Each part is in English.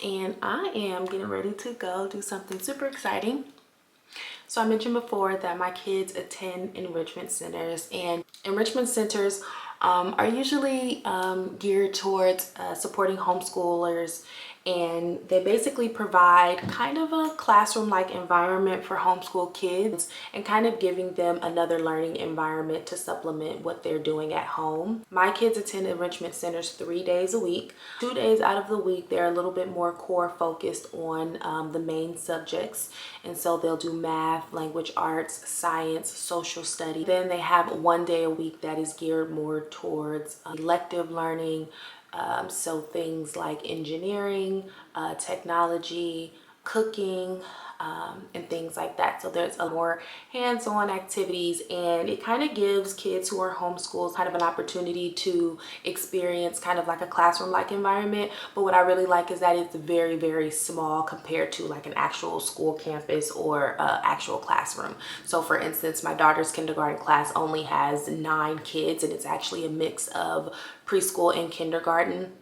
and I am getting ready to go do something super exciting. So I mentioned before that my kids attend enrichment centers, and enrichment centers are usually geared towards supporting homeschoolers, and they basically provide kind of a classroom-like environment for homeschool kids and kind of giving them another learning environment to supplement what they're doing at home. My kids attend enrichment centers 3 days a week. 2 days out of the week, they're a little bit more core focused on the main subjects. And so they'll do math, language arts, science, social study. Then they have 1 day a week that is geared more towards elective learning. So things like engineering, technology, cooking, and things like that. So there's a more hands-on activities, and it kind of gives kids who are homeschooled kind of an opportunity to experience kind of like a classroom-like environment. But what I really like is that it's very, very small compared to like an actual school campus or actual classroom. So for instance, my daughter's kindergarten class only has 9 kids, and it's actually a mix of preschool and kindergarten.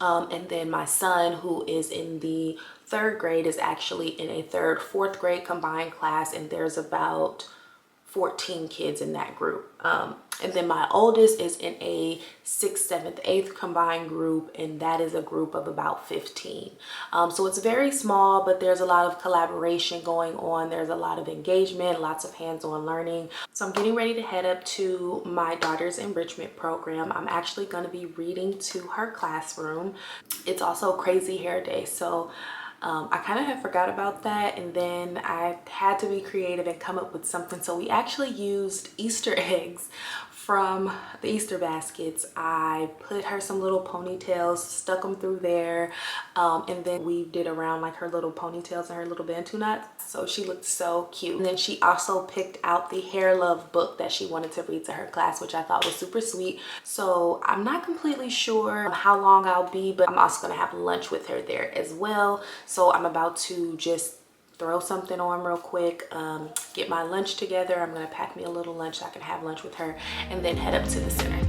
And then my son, who is in the 3rd grade, is actually in a 3rd, 4th grade combined class, and there's about 14 kids in that group. And then my oldest is in a 6th, 7th, 8th combined group, and that is a group of about 15. So it's very small, but there's a lot of collaboration going on. There's a lot of engagement, lots of hands-on learning. So I'm getting ready to head up to my daughter's enrichment program. I'm actually going to be reading to her classroom. It's also Crazy Hair Day, so I kind of had forgot about that, and then I had to be creative and come up with something. So we actually used Easter eggs from the Easter baskets. I put her some little ponytails, stuck them through there, and then weaved it around like her little ponytails and her little bantu knots. So she looked so cute. And then she also picked out the Hair Love book that she wanted to read to her class, which I thought was super sweet. So I'm not completely sure how long I'll be, but I'm also gonna have lunch with her there as well. So I'm about to just throw something on real quick, get my lunch together. I'm gonna pack me a little lunch so I can have lunch with her, and then head up to the center.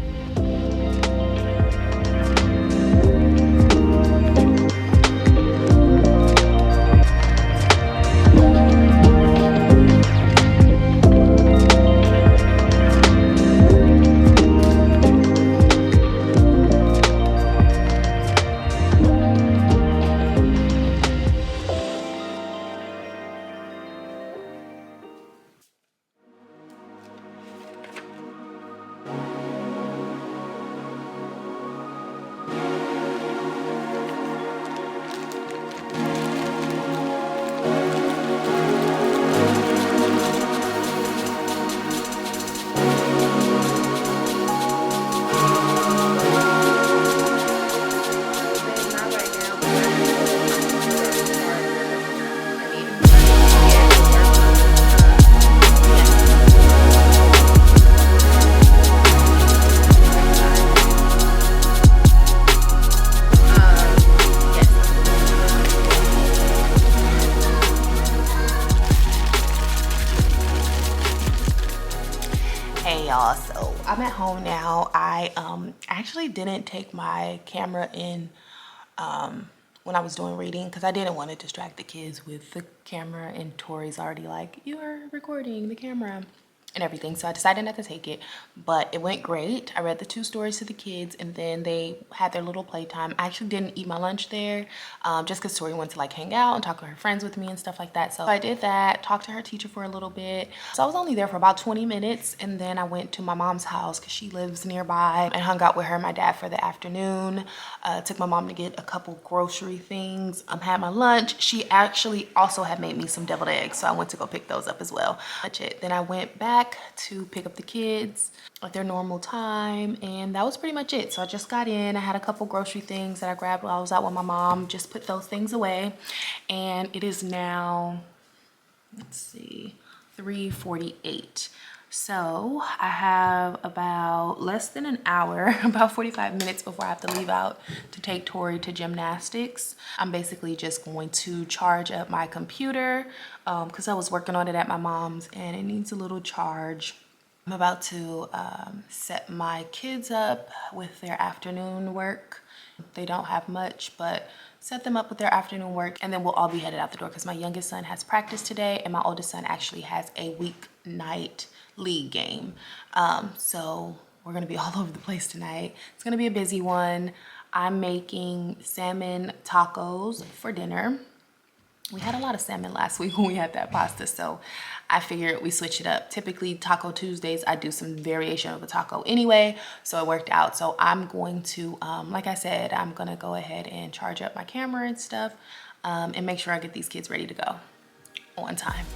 Hey y'all, so I'm at home now. I actually didn't take my camera in when I was doing reading because I didn't want to distract the kids with the camera, and Tori's already like, you are recording the camera and everything, so I decided not to take it, but it went great. I read the 2 stories to the kids, and then they had their little playtime. I actually didn't eat my lunch there, just because Tori wanted to like hang out and talk to her friends with me and stuff like that. So I did that, talked to her teacher for a little bit. So I was only there for about 20 minutes, and then I went to my mom's house because she lives nearby, and hung out with her and my dad for the afternoon. Took my mom to get a couple grocery things. Had my lunch. She actually also had made me some deviled eggs, so I went to go pick those up as well. That's it. Then I went back to pick up the kids at their normal time, and that was pretty much it. So I just got in. I had a couple grocery things that I grabbed while I was out with my mom, just put those things away, and it is now, let's see, 3:48. So I have about less than an hour, about 45 minutes before I have to leave out to take Tori to gymnastics. I'm basically just going to charge up my computer because I was working on it at my mom's and it needs a little charge. I'm about to set my kids up with their afternoon work. They don't have much, but set them up with their afternoon work, and then we'll all be headed out the door because my youngest son has practice today and my oldest son actually has a weeknight league game. So we're gonna be all over the place tonight. It's gonna be a busy one. I'm making salmon tacos for dinner. We had a lot of salmon last week when we had that pasta, so I figured we switch it up. Typically Taco Tuesdays, I do some variation of a taco anyway, so it worked out. So I'm going to, like I said, I'm gonna go ahead and charge up my camera and stuff and make sure I get these kids ready to go on time.